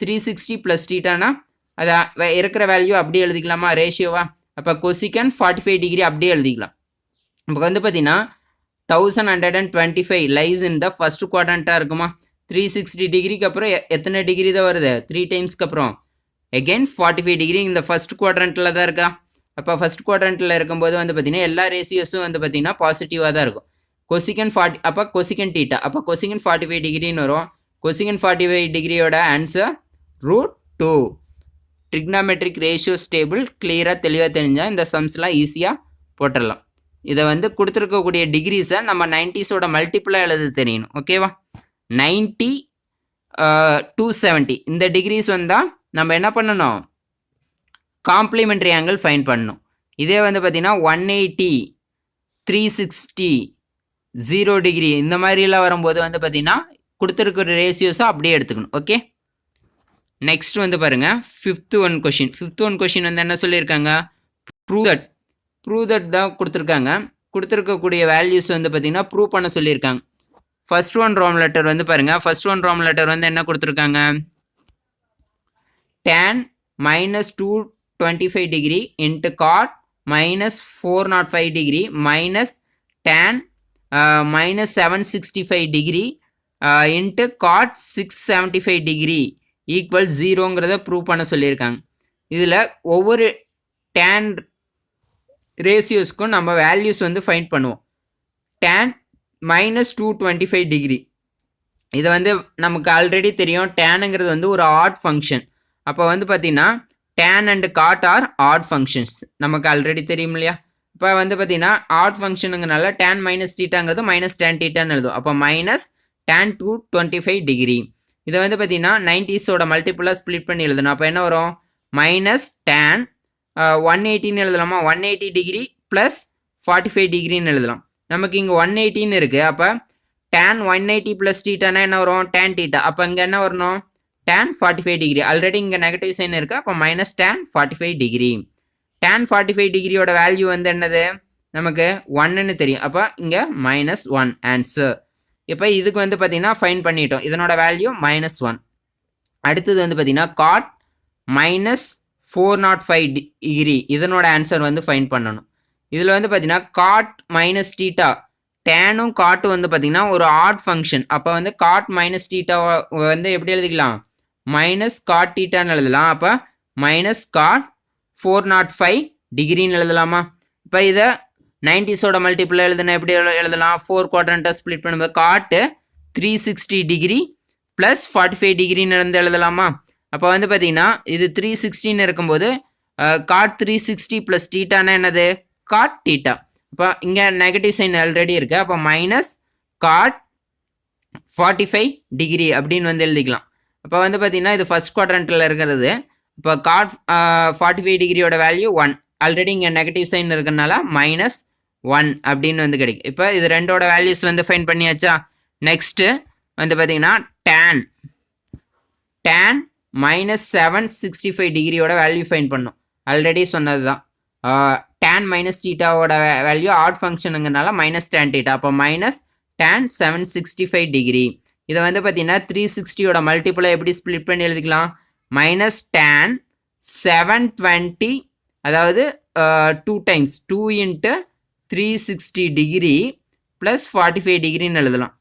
Speaker 1: 360 ப்ளஸ் டீட்டானா அதை இருக்கிற வேல்யூ அப்படியே எழுதிக்கலாமா ரேஷியோவா அப்போ கொசிக்கன் 45 டிகிரி அப்படியே எழுதிக்கலாம் இப்போ வந்து பார்த்தீங்கன்னா 1125 லைஸ் இன் த ஃபர்ஸ்ட் குவாட்ரண்ட்டாக இருக்குமா 360 டிகிரிக்கு அப்புறம் எத்தனை டிகிரி தான் வருது 3 டைம்ஸ்க்கு அப்புறம் எகெயின் 45 டிகிரி இந்த ஃபர்ஸ்ட் குவாட்ரண்ட்டில் தான் இருக்கா அப்போ ஃபர்ஸ்ட் குவாட்ரண்ட்டில் இருக்கும்போது வந்து பார்த்திங்கன்னா எல்லா ரேஷியோஸும் வந்து பார்த்திங்கன்னா பாசிட்டிவாக தான் இருக்கும் கொசிகன் 40 அப்போ கொசிகன் தீட்டா அப்போ கொசிகன் 45 டிகிரின்னு வரும். கொசிகன் 45 டிகிரியோட ஆன்சர் √2. ட்ரிக்னாமெட்ரிக் ரேஷியோஸ் டேபிள் கிளியராக தெளிவாக தெரிஞ்சால் இந்த சம்ஸ்லாம் ஈஸியாக போட்டுடலாம். இதை வந்து கொடுத்துருக்கக்கூடிய டிகிரிஸை நம்ம 90ஸோட மல்டிப்புளாக எழுத தெரியணும். ஓகேவா? 90 270 இந்த டிகிரிஸ் வந்தால் நம்ம என்ன பண்ணணும்? காம்ப்ளிமெண்ட்ரி ஆங்கிள் ஃபைண்ட் பண்ணணும். இதே வந்து பார்த்திங்கன்னா 180 360 0 டிகிரி இந்த மாதிரிலாம் வரும்போது வந்து பார்த்திங்கன்னா கொடுத்துருக்கிற ரேஷியோஸை அப்படியே எடுத்துக்கணும். ஓகே, நெக்ஸ்ட் வந்து பாருங்கள் ஃபிஃப்த் ஒன் கொஷின் வந்து என்ன சொல்லியிருக்காங்க? ப்ரூவ் தட் தான் கொடுத்துருக்காங்க. கொடுத்துருக்கக்கூடிய வேல்யூஸ் வந்து பார்த்திங்கன்னா ப்ரூவ் பண்ண சொல்லியிருக்காங்க. ஃபர்ஸ்ட் ஒன் ரோம் லெட்டர் வந்து பாருங்கள். ஃபர்ஸ்ட் ஒன் ரோம் லெட்டர் வந்து என்ன கொடுத்துருக்காங்க? tan -225 degree into cot -405 degree minus tan -765 degree into cot 675 degree equal 0ங்கிறத ப்ரூவ் பண்ண சொல்லியிருக்காங்க. இதில் ஒவ்வொரு tan ரேஷியோஸ்க்கும் நம்ம வேல்யூஸ் வந்து ஃபைண்ட் பண்ணுவோம். tan -225 டிகிரி இதை வந்து நமக்கு ஆல்ரெடி தெரியும். டேனுங்கிறது வந்து ஒரு ஆட் ஃபங்க்ஷன். அப்போ வந்து பார்த்தீங்கன்னா tan and cot are odd functions நமக்கு ஆல்ரெடி தெரியும் இல்லையா? இப்போ வந்து பார்த்தீங்கன்னா ஆட் ஃபங்க்ஷனுங்கிறனால tan -θங்கிறது -tan θன்னு எழுதும். அப்போ -tan 225 டிகிரி இதை வந்து பார்த்தீங்கன்னா 90ஸோட மல்டிப்புளாக ஸ்ப்ளிட் பண்ணி எழுதணும். அப்போ என்ன வரும்? -tan 180ன்னு எழுதலாமா? 180 டிகிரி ப்ளஸ் 45 டிகிரின்னு எழுதலாம். நமக்கு இங்கே 180ன்னு இருக்குது. அப்போ tan 180 ப்ளஸ் θனா என்ன வரும்? tan θ. அப்போ இங்கே என்ன வரணும்? tan 45 degree. ஆல்ரெடி இங்கே நெகட்டிவ் சைன் இருக்குது. அப்போ -tan 45 டிகிரி. tan 45 டிகிரியோட வேல்யூ வந்து என்னது? நமக்கு 1ன்னு தெரியும். அப்போ இங்கே -1 ஆன்சர். இப்போ இதுக்கு வந்து பார்த்தீங்கன்னா ஃபைன் பண்ணிட்டோம். இதனோட வேல்யூ -1. அடுத்தது வந்து பார்த்தீங்கன்னா cot -405 டிகிரி இதனோட ஆன்சர் வந்து ஃபைன் பண்ணணும். இதில் வந்து பார்த்தீங்கன்னா cot -θ டேனும் காட்டும் வந்து பார்த்தீங்கன்னா ஒரு ஆட் ஃபங்க்ஷன். அப்போ வந்து cot -θ வந்து எப்படி எழுதிக்கலாம்? -cot θன்னு எழுதலாம். அப்போ -cot 405 டிகிரின்னு எழுதலாமா? இப்போ இதை 90ஸோட மல்டிப்புள் எழுதுனா எப்படி எழுதலாம்? 4 குவாட்ரண்ட்டாக ஸ்ப்ளிட் பண்ணும்போது cot 360 டிகிரி ப்ளஸ் 45 டிகிரின்னு இருந்து எழுதலாமா? அப்போ வந்து பார்த்தீங்கன்னா இது 360ன்னு இருக்கும்போது cot 360 ப்ளஸ் θனா என்னது? cot θ. அப்போ இங்கே நெகட்டிவ் சைன் ஆல்ரெடி இருக்குது. அப்போ -cot 45 டிகிரி அப்படின்னு வந்து எழுதிக்கலாம். அப்போ வந்து பார்த்தீங்கன்னா இது ஃபர்ஸ்ட் குவாட்ரண்ட்டில் இருக்கிறது. இப்போ cot 45 டிகிரியோட வேல்யூ 1. ஆல்ரெடி இங்கே நெகட்டிவ் சைன் இருக்கிறதுனால -1 அப்படின்னு வந்து கிடைக்கும். இப்போ இது ரெண்டோட வேல்யூஸ் வந்து ஃபைன் பண்ணியாச்சா? நெக்ஸ்ட்டு வந்து பார்த்தீங்கன்னா tan -765 டிகிரியோட வேல்யூ ஃபைன் பண்ணும். ஆல்ரெடி சொன்னது தான். tan -θவோட வேல்யூ ஆட் ஃபங்க்ஷனுங்கிறனால -tan θ. அப்போ -tan 765 டிகிரி இதை வந்து பார்த்தீங்கன்னா 360யோட மல்டிப்புளை எப்படி ஸ்ப்ளிட் பண்ணி எழுதிக்கலாம்? -tan 720 அதாவது 2 டைம்ஸ் 2 × 360 டிகிரி ப்ளஸ் 45 டிகிரின்னு எழுதலாம்.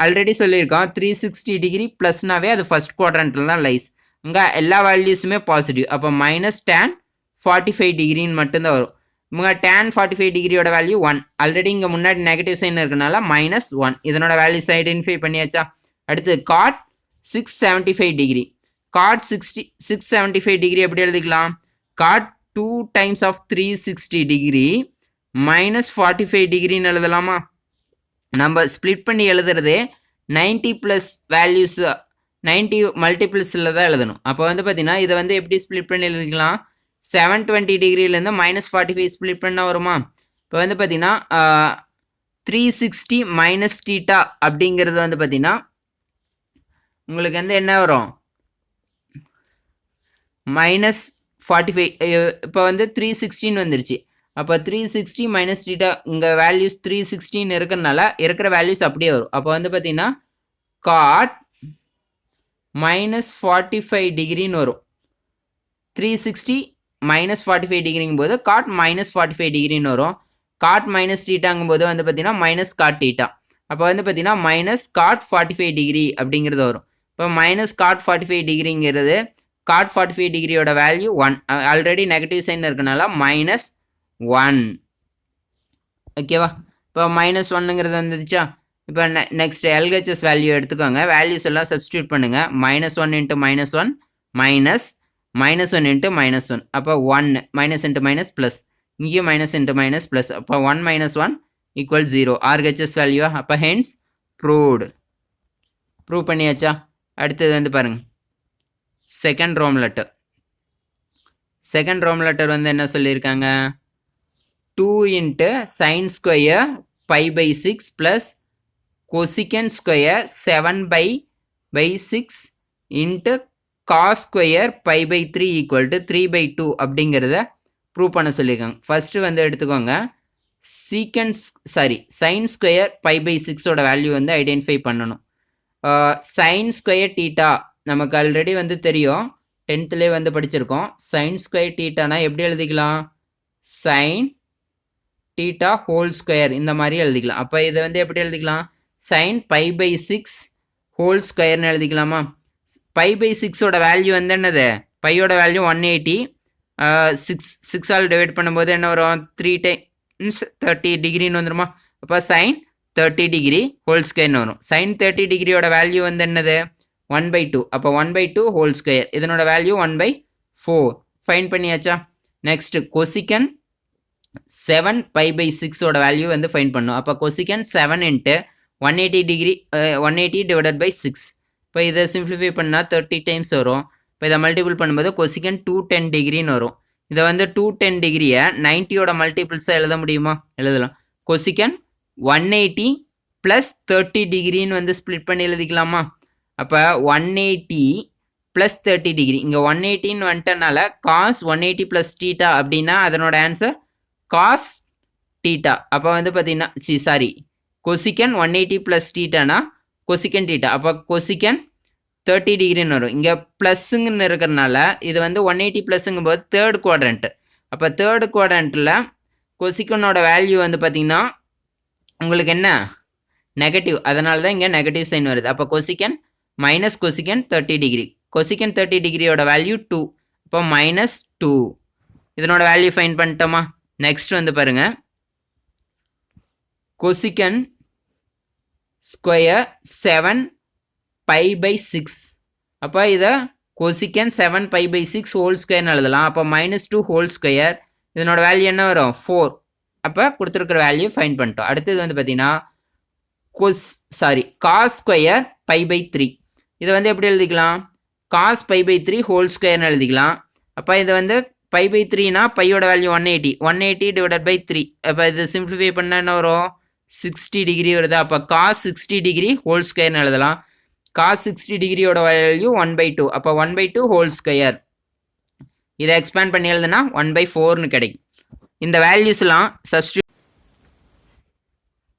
Speaker 1: ஆல்ரெடி சொல்லியிருக்கோம் 360 டிகிரி ப்ளஸ்னாவே அது ஃபர்ஸ்ட் குவாட்ரண்ட்டில் தான் லைஸ். இங்கே எல்லா வேல்யூஸுமே பாசிட்டிவ். அப்போ -tan 45 டிகிரின்னு மட்டும்தான் வரும். இங்கே tan 45 டிகிரியோட வேல்யூ 1. ஆல்ரெடி இங்கே முன்னாடி நெகட்டிவ் சைன் இருக்கனால -1. இதனோட வேல்யூஸ் ஐடென்டிஃபை பண்ணியாச்சா? அடுத்து cot 675 டிகிரி. cot 675 டிகிரி எப்படி எழுதிக்கலாம்? cot 2 டைம்ஸ் ஆஃப் 360 டிகிரி -45 டிகிரின்னு எழுதலாமா? நம்ம ஸ்ப்ளிட் பண்ணி எழுதுறது 90 ப்ளஸ் வேல்யூஸ் 90 மல்டிபிள்ஸில் தான் எழுதணும். அப்போ வந்து பார்த்தீங்கன்னா இதை வந்து எப்படி ஸ்ப்ளிட் பண்ணி எழுதிக்கலாம்? 720 டிகிரிலேருந்து -45 ஸ்ப்ளிட் பண்ணால் வருமா? இப்போ வந்து பார்த்தீங்கன்னா 360 -θ அப்படிங்கிறது வந்து பார்த்தீங்கன்னா உங்களுக்கு வந்து என்ன வரும்? -45. இப்போ வந்து 316 வந்துருச்சு. அப்போ 360 -θ இங்கே வேல்யூஸ் 316 இருக்கிறதுனால இருக்கிற வேல்யூஸ் அப்படியே வரும். அப்போ வந்து பார்த்தீங்கன்னா cot -45 டிகிரின்னு வரும். 360 -45 டிகிரிங்கும் போது cot -45 டிகிரின்னு வரும். cot -θங்கும் போது வந்து பார்த்தீங்கன்னா -cot θ. அப்போ வந்து பார்த்தீங்கன்னா -cot 45 டிகிரி அப்படிங்கிறது வரும். இப்போ -cot 45 டிகிரிங்கிறது cot 45 டிகிரியோட வேல்யூ 1. ஆல்ரெடி நெகட்டிவ் சைன் இருக்கனால -1. ஓகேவா? இப்போ மைனஸ் ஒன்னுங்கிறது வந்துடுச்சா. இப்போ நெக்ஸ்ட் எல்ஹெச்எஸ் வேல்யூ எடுத்துக்கோங்க. வேல்யூஸ் எல்லாம் சப்ஸ்டியூட் பண்ணுங்கள். -1 × -1 மைனஸ் -1 × -1. அப்போ 1 மைனஸ் இன்ட்டு மைனஸ் ப்ளஸ், இங்கேயும் மைனஸ் இன்ட்டு மைனஸ் ப்ளஸ். அப்போ 1 - 1 = 0. RHS value. அப்போ ஹென்ஸ் ப்ரூவ்டு. ப்ரூவ் பண்ணியாச்சா. அடுத்தது வந்து பாருங்கள் second roman letter. Second roman letter வந்து என்ன சொல்லியிருக்காங்க, 2 × sin² π/6 plus cosecant square 7/6 × cos² π/3 = 3/2 அப்படிங்கிறத ப்ரூவ் பண்ண சொல்லியிருக்காங்க. ஃபஸ்ட்டு வந்து எடுத்துக்கோங்க, sin² π/6ஓட வேல்யூ வந்து ஐடென்டிஃபை பண்ணணும். sin² θ நமக்கு ஆல்ரெடி வந்து தெரியும், 10th வந்து படிச்சிருக்கோம். sin² θனா எப்படி எழுதிக்கலாம், sin θ ஹோல் ஸ்கொயர் இந்த மாதிரி எழுதிக்கலாம். அப்போ இதை வந்து எப்படி எழுதிக்கலாம், sin π/6 ஹோல் ஸ்கொயர்னு எழுதிக்கலாமா. π/6ஓட வேல்யூ வந்து என்னது, பையோட வேல்யூ 180, 6ஆல் டிவைட் பண்ணும்போது என்ன வரும், 3 டைம்ஸ் 30 டிகிரின்னு வந்துருமா. அப்போ sin 30 டிகிரி ஹோல் ஸ்கொயர்னு வரும். sin 30 டிகிரியோட வேல்யூ வந்து என்னது 1/2. அப்போ 1/2 ஹோல் ஸ்கொயர், இதனோட வேல்யூ 1/4. ஃபைன் பண்ணியாச்சா. நெக்ஸ்ட் cosecant 7 π/6ஓட வேல்யூ வந்து ஃபைன் பண்ணும். அப்போ cosecant 7 × 180 டிகிரி 180 / 6. இப்போ இதை சிம்பிளிஃபை பண்ணால் 30 டைம்ஸ் வரும். இப்போ இதை மல்டிபிள் பண்ணும்போது cosecant 210 டிகிரின்னு வரும். இதை வந்து 210 டிகிரியை 90ஓட மல்டிபிள்ஸாக எழுத முடியுமா, எழுதலாம். cosecant 180 + 30 டிகிரின்னு வந்து ஸ்ப்ளிட் பண்ணி எழுதிக்கலாமா. அப்போ 180 + 30 டிகிரி, இங்கே 180ன்னு வந்துட்டனால cos 180 + θ அப்படின்னா அதனோட ஆன்சர் cos θ. அப்போ வந்து பார்த்தீங்கன்னா cosecant 180 + θனா cosecant θ. அப்போ cosecant 30 டிகிரின்னு வரும். இங்கே ப்ளஸ்ஸுங்கன்னு இருக்கிறனால இது வந்து 180 +ங்கும்போது தேர்ட் குவாட்ரண்ட். அப்போ தேர்ட் குவாட்ரண்ட்டில் cosecantோட வேல்யூ வந்து பார்த்தீங்கன்னா உங்களுக்கு என்ன, நெகட்டிவ். அதனால தான் இங்கே நெகட்டிவ் சைன் வருது. அப்போ cosecant - cosecant 30 டிகிரி. cosecant 30 டிகிரியோட வேல்யூ 2. அப்போ -2. இதனோட வேல்யூ ஃபைன் பண்ணிட்டோமா. நெக்ஸ்ட் வந்து பாருங்க, cosecant ஸ்கொயர் 7 π/6. அப்போ இதை cosecant 7 π/6 ஹோல் ஸ்கொயர்னு எழுதலாம். அப்போ -2 ஹோல் ஸ்கொயர், இதனோட வேல்யூ என்ன வரும் 4. அப்போ கொடுத்துருக்குற வேல்யூ ஃபைன் பண்ணிட்டோம். அடுத்தது வந்து பார்த்தீங்கன்னா cos² π/3. இதை வந்து எப்படி எழுதிக்கலாம், cos π/3 ஹோல் ஸ்கொயர்னு எழுதிக்கலாம். அப்போ இதை வந்து π/3னா பையோட வேல்யூ 180 / 3. அப்போ இது சிம்பிளிஃபை பண்ணால் என்ன வரும், 60 டிகிரி வருது. அப்போ cos 60 டிகிரி ஹோல் ஸ்கொயர்னு எழுதலாம். cos 60 டிகிரியோட வேல்யூ 1/2. அப்போ 1/2 ஹோல் ஸ்கொயர். இதை எக்ஸ்பேண்ட் பண்ணி எழுதுனா 1/4ன்னு கிடைக்கும். இந்த வேல்யூஸ்லாம் சப்ஸ்டியூட்,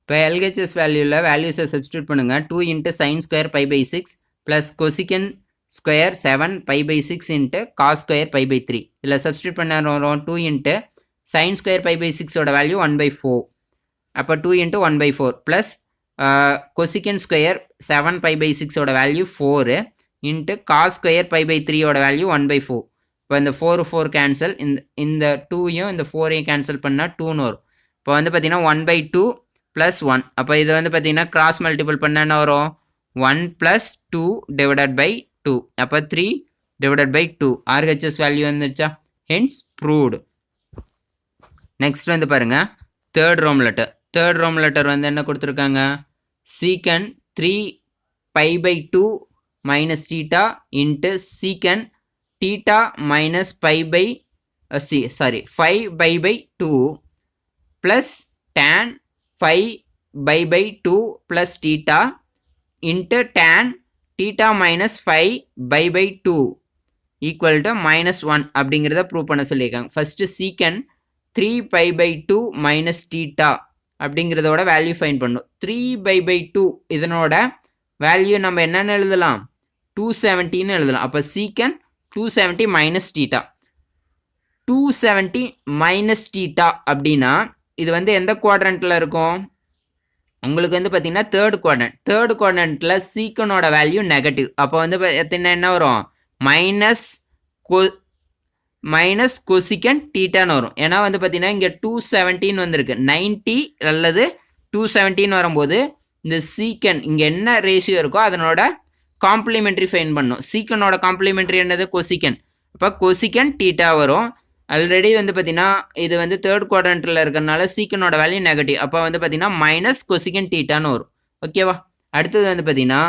Speaker 1: இப்போ எல்ஹெச்எஸ் வேல்யூவில் வேல்யூஸை சப்ஸ்டியூட் பண்ணுங்கள். 2 × sin² π/6 plus cosecant square 7 π/6 × cos² π/3. இதில் சப்ஸ்டியூட் பண்ண வரும் 2 × sin² π/6ஓட வேல்யூ 1/4. அப்போ 2 × 1/4 ப்ளஸ் cosecant ஸ்கொயர் 7 π/6ஓட வேல்யூ 4 × cos² π/3ஓட வேல்யூ 1/4. இப்போ இந்த 4 கேன்சல், இந்த 2யும் இந்த 4யும் கேன்சல் பண்ணால் 2ன்னு வரும். இப்போ வந்து பார்த்தீங்கன்னா 1/2 + 1. அப்போ இது வந்து பார்த்தீங்கன்னா கிராஸ் மல்டிபிள் பண்ணால் என்ன வரும், 1 + 2 / 2. அப்போ 3 / 2. RHS வேல்யூ வந்துருச்சா. Hence proved. நெக்ஸ்ட் வந்து பாருங்கள் third roman letter. Third roman letter வந்து என்ன கொடுத்துருக்காங்க, secant 3 π/2 - θ × secant θ - 5/2 plus tan 5/2 + θ × tan θ - 5/2 = -1 அப்படிங்கிறத ப்ரூவ் பண்ண சொல்லியிருக்காங்க. ஃபஸ்ட்டு secant 3 π/2 - θ அப்படிங்கிறதோட வேல்யூ ஃபைன் பண்ணும். 3/2 இதனோட வேல்யூ நம்ம என்னென்னு எழுதலாம், 270ன்னு எழுதலாம். அப்போ secant 270 - θ. 270 - θ அப்படின்னா இது வந்து எந்த குவாட்ரண்ட்டில் இருக்கும், உங்களுக்கு வந்து பார்த்தீங்கன்னா தேர்ட் குவாட்ரண்ட். தேர்ட் குவாட்ரண்ட்டில் சீக்கனோட வேல்யூ நெகட்டிவ். அப்போ வந்து என்ன வரும், மைனஸ் cosecant θன்னு வரும். ஏன்னா வந்து பார்த்தீங்கன்னா இங்கே 270ன்னு வந்திருக்கு, 90 அல்லது 270 வரும்போது இந்த சீக்கன் இங்கே என்ன ரேஷியோ இருக்கோ அதனோட காம்ப்ளிமெண்ட்ரி ஃபைன் பண்ணணும். சீக்கனோட காம்ப்ளிமெண்ட்ரி என்னது? கொசிக்கன். அப்போ கொசிக்கன் டீட்டா வரும். ஆல்ரெடி வந்து பார்த்தீங்கன்னா இது வந்து தேர்ட் குவாட்ரண்ட்டில் இருக்கிறனால சீக்கனோட வேல்யூ நெகட்டிவ். அப்போ வந்து பார்த்தீங்கன்னா மைனஸ் கொசிக்கன் டீட்டான்னு வரும். ஓகேவா? அடுத்தது வந்து பார்த்தீங்கன்னா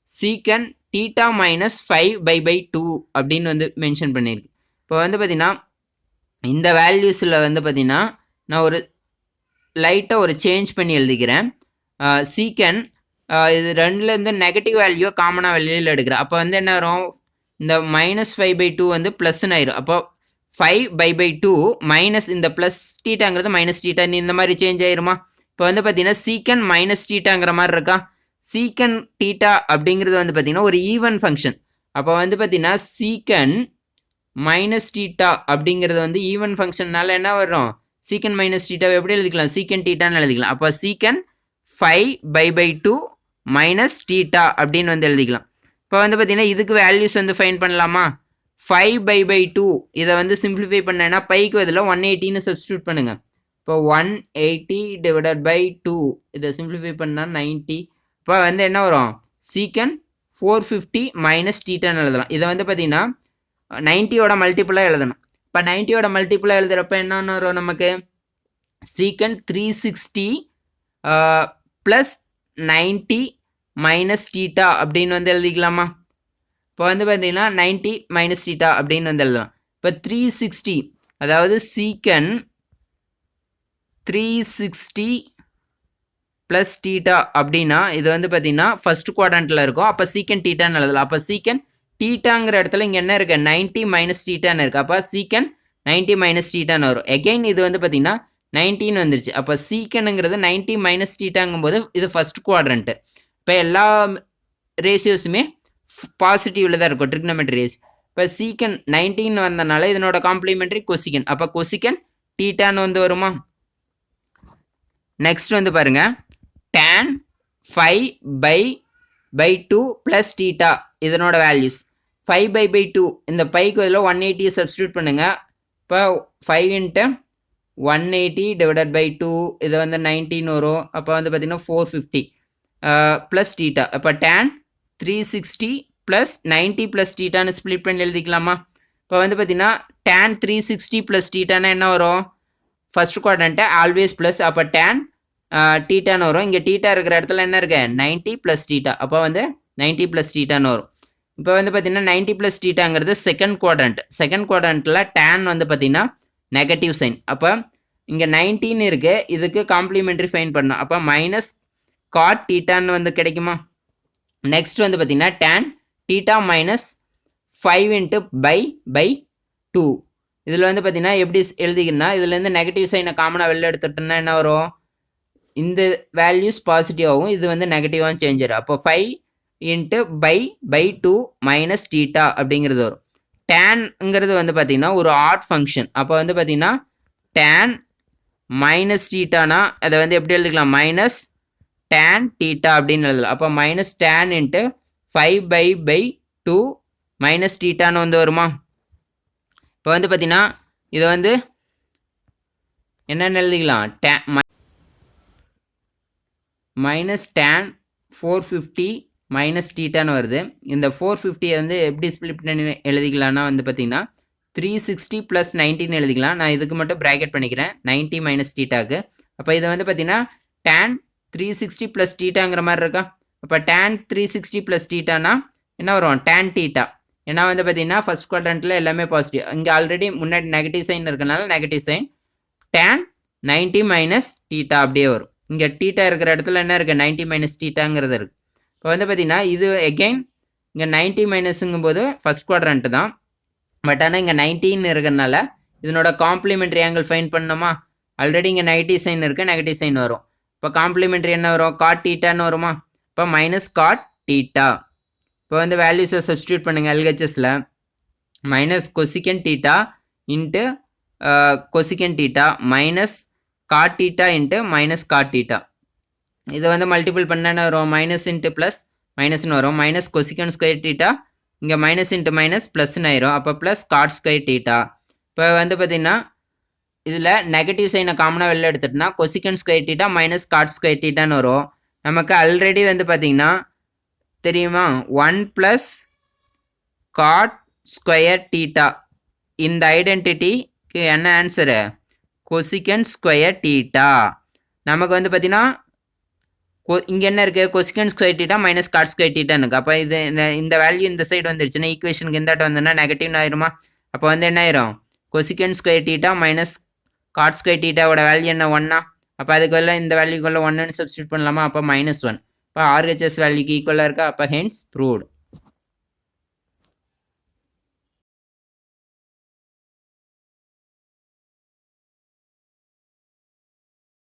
Speaker 1: சீக்கன் டீட்டா மைனஸ் 5/2 அப்படின்னு வந்து மென்ஷன் பண்ணியிருக்கு. இப்போ வந்து பார்த்தீங்கன்னா இந்த வேல்யூஸில் வந்து பார்த்தீங்கன்னா நான் ஒரு லைட்டாக ஒரு சேஞ்ச் பண்ணி எழுதிக்கிறேன். சீக்கன் இது ரெண்டுலேருந்து நெகட்டிவ் வேல்யூ காமனாக வெளியில் எடுக்கிறேன். அப்போ வந்து என்ன வரும்? இந்த -5/2 வந்து ப்ளஸ்ன்னு ஆயிரும். அப்போ 5/2 மைனஸ் இந்த ப்ளஸ் டீட்டாங்கிறது மைனஸ் டீட்டா இந்த மாதிரி சேஞ்ச் ஆயிருமா? இப்போ வந்து பார்த்தீங்கன்னா சீக்கன் மைனஸ் டீட்டாங்கிற மாதிரி இருக்கா? சீக்கன் டீட்டா அப்படிங்கிறது வந்து பார்த்தீங்கன்னா ஒரு ஈவன் ஃபங்க்ஷன். அப்போ வந்து பார்த்தீங்கன்னா சீக்கன் மைனஸ் டீட்டா அப்படிங்கிறது வந்து ஈவன் ஃபங்க்ஷன்னால என்ன வரும்? சீக்கன் மைனஸ் டீட்டாவை எப்படி எழுதிக்கலாம்? சீக்கன் டீட்டான்னு எழுதிக்கலாம். அப்போ சீக்கன் 5/2 மைனஸ் டீட்டா அப்படின்னு வந்து எழுதிக்கலாம். இப்போ வந்து பார்த்தீங்கன்னா இதுக்கு வேல்யூஸ் வந்து ஃபைன் பண்ணலாமா? 5/2 இதை வந்து சிம்பிளிஃபை பண்ணேன்னா பைக்கு அதில் 180ன்னு சப்ஸ்டியூட் பண்ணுங்க. இப்போ 180 டிவைடட் பை 2 இதை சிம்பிளிஃபை பண்ணால் 90. இப்போ வந்து என்ன வரும்? சீக்கன் 450 மைனஸ் டீட்டான்னு எழுதலாம். இதை வந்து பார்த்தீங்கன்னா 90யோட மல்டிப்புளாக எழுதணும். இப்போ 90யோட மல்டிப்புளாக எழுதுகிறப்ப என்னென்ன வரும் நமக்கு? சீக்கன் 360 ப்ளஸ் 90 மைனஸ் டீட்டா அப்படின்னு வந்து எழுதிக்கலாமா? இப்போ வந்து பார்த்தீங்கன்னா 90 மைனஸ் டீட்டா அப்படின்னு வந்து எழுதலாம். இப்போ 360 அதாவது சீக்கன் 360 ப்ளஸ் டீட்டா அப்படின்னா இது வந்து பார்த்தீங்கன்னா ஃபர்ஸ்ட் குவாட்ரண்ட்டில் இருக்கும். அப்போ சீக்கன் டீட்டான்னு எழுதலாம். அப்போ சீக்கன் டீட்டாங்கிற இடத்துல இங்கே என்ன இருக்குது? 90 மைனஸ் டீட்டான்னு இருக்குது. அப்போ சீக்கன் 90 மைனஸ் டீட்டான்னு வரும். எகெயின் இது வந்து பார்த்தீங்கன்னா 19 வந்துருச்சு. அப்போ சீக்கனுங்கிறது 90 மைனஸ் டீட்டாங்கும்போது இது ஃபர்ஸ்ட் குவாட்ரண்ட்டு. இப்போ எல்லா ரேஷியோஸுமே பாசிட்டிவில் தான் இருக்கும் ட்ரிக்னமெட்ரி ரேஸ். இப்போ சீக்கன் 19 வந்தனால இதனோட காம்ப்ளிமெண்ட்ரி கொசிக்கன். அப்போ கொசிக்கன் டீட்டான்னு வந்து வருமா? நெக்ஸ்ட் வந்து பாருங்க tan 5/2 ப்ளஸ் டீட்டா இதனோட வேல்யூஸ் 5/2 இந்த பைக்கு இதில் 180 சப்ஸ்டியூட் பண்ணுங்க. இப்போ 5 × 180 டிவைடட் பை 2 இது வந்து 19 வரும். அப்போ வந்து பார்த்தீங்கன்னா 450 ப்ளஸ் டீட்டா. அப்போ tan 360 ப்ளஸ் 90 ப்ளஸ் டீட்டான்னு ஸ்ப்ளிட் பண்ணி எழுதிக்கலாமா? இப்போ வந்து பார்த்தீங்கன்னா tan 360 ப்ளஸ் டீட்டானா என்ன வரும்? First quadrant always plus. அப்போ tan டீட்டான்னு வரும். இங்கே டீட்டா இருக்கிற இடத்துல என்ன இருக்கு? 90 ப்ளஸ் டீட்டா. அப்போ வந்து 90 ப்ளஸ் டீட்டான்னு வரும். இப்போ வந்து பார்த்தீங்கன்னா 90 ப்ளஸ் டீட்டாங்கிறது செகண்ட் குவாட்ரண்ட். செகண்ட் குவாட்ரண்ட்டில் tan வந்து பார்த்தீங்கன்னா நெகட்டிவ் சைன். அப்போ இங்கே 19 இருக்குது. இதுக்கு காம்ப்ளிமெண்ட்ரி ஃபைன் பண்ணணும். அப்போ மைனஸ் காட் டீட்டான்னு வந்து கிடைக்குமா? நெக்ஸ்ட் வந்து பார்த்தீங்கன்னா tan டீட்டா மைனஸ் 5 × π/2 இதில் வந்து பார்த்தீங்கன்னா எப்படி எழுதிக்கணும்னா இதுலேருந்து நெகட்டிவ் சைனை காமனாக வெளில எடுத்துட்டோம்னா என்ன வரும்? இந்த வேல்யூஸ் பாசிட்டிவாகவும் இது வந்து நெகட்டிவாகவும் சேஞ்ச் ஆகும். அப்போ 5 × π/2 மைனஸ் டீட்டா அப்படிங்கிறது வரும். டேன்ங்கிறது வந்து பார்த்தீங்கன்னா ஒரு ஆட் ஃபங்க்ஷன். அப்போ வந்து பார்த்தீங்கன்னா tan மைனஸ் டீட்டானா அதை வந்து எப்படி எழுதிக்கலாம்? மைனஸ் tan டீட்டா அப்படின்னு எழுதலாம். அப்போ மைனஸ் tan × 5/2 மைனஸ் டீட்டான்னு வந்து வருமா? இப்போ வந்து பார்த்தீங்கன்னா இதை வந்து என்னென்னு எழுதிக்கலாம்? மைனஸ் tan 450 மைனஸ் டீட்டான்னு வருது. இந்த 450 வந்து எப்படி ஸ்ப்ளிட் பண்ணி எழுதிக்கலாம்னா வந்து பார்த்தீங்கன்னா 360 ப்ளஸ் 19 எழுதிக்கலாம். நான் இதுக்கு மட்டும் ப்ராக்கெட் பண்ணிக்கிறேன் 90 மைனஸ் டீட்டாக்கு. அப்போ இதை வந்து பார்த்தீங்கன்னா tan 360 ப்ளஸ் டீட்டாங்கிற மாதிரி இருக்கா? அப்போ tan 360 ப்ளஸ் டீட்டானா என்ன வரும்? tan theta. ஏன்னா வந்து பார்த்தீங்கன்னா ஃபர்ஸ்ட் குவாட்ரண்ட்டில் எல்லாமே பாசிட்டிவ். இங்கே ஆல்ரெடி முன்னாடி நெகட்டிவ் சைன் இருக்கனால negative sign. tan 90 minus theta அப்படியே வரும். இங்கே டீட்டா இருக்கிற இடத்துல என்ன இருக்குது? 90 மைனஸ் டீட்டாங்கிறது இருக்குது. இப்போ வந்து பார்த்தீங்கன்னா இது எகெயின் இங்கே 90 மைனஸுங்கும் போது ஃபர்ஸ்ட் குவாட்ரண்ட்டு தான். பட் ஆனால் இங்கே 19 இருக்கிறனால இதனோட காம்ப்ளிமெண்ட்ரி ஆங்கிள் ஃபைன் பண்ணணுமா? ஆல்ரெடி இங்கே நெகட்டிவ் சைன் இருக்குது, நெகட்டிவ் சைன் வரும். இப்போ காம்ப்ளிமெண்ட்ரி என்ன வரும்? காட் டீட்டான்னு வருமா? இப்போ மைனஸ் காட் டீட்டா. இப்போ வந்து வேல்யூஸை சப்ஸ்டியூட் பண்ணுங்கள் எல்ஹெச்எஸில். Minus cosecant theta into cosecant theta minus cot theta into minus cot theta. இதை வந்து மல்டிபிள் பண்ண என்ன வரும்? மைனஸ் இன்ட்டு ப்ளஸ் மைனஸ்னு வரும். மைனஸ் கொசிக்கன் ஸ்கொயர் டீட்டா இங்கே மைனஸ் இன்ட்டு மைனஸ் ப்ளஸ்ன்னு ஆயிரும். அப்போ ப்ளஸ் காட் ஸ்கொயர் டீட்டா. இப்போ வந்து பார்த்திங்கன்னா இதில் நெகட்டிவ் சைனை காமனாக வெளில எடுத்துட்டோம்னா cosecant square theta minus cot square டீட்டான்னு வரும். நமக்கு ஆல்ரெடி வந்து பார்த்திங்கன்னா தெரியுமா 1 ப்ளஸ் காட் ஸ்கொயர் டீட்டா இந்த ஐடென்டிட்டிக்கு என்ன ஆன்சரு கொசிகன் ஸ்கொயர் டீட்டா. நமக்கு வந்து பார்த்திங்கன்னா இங்கே என்ன இருக்குது cosecant square theta minus cot square டீட்டான்னு இருக்குது. அப்போ இது இந்த வேல்யூ இந்த சைடு வந்துருச்சுன்னா ஈக்குவேஷனுக்கு இந்த ஆட்டம் வந்ததுன்னா நெகட்டிவ்னு ஆயிருமா. அப்போ வந்து என்ன ஆயிரும் cosecant square theta minus cot square டீட்டாவோட வேல்யூ என்ன 1. அப்போ அதுக்குள்ள இந்த வேல்யூக்குள்ள 1ன்னு சப்ஸ்டியூட் பண்ணலாமா. அப்போ -1. இப்போ ஆர்ஹெச்எஸ் வேல்யூக்கு ஈக்குவலாக இருக்கா. அப்போ ஹென்ஸ் ப்ரூவ்ட்.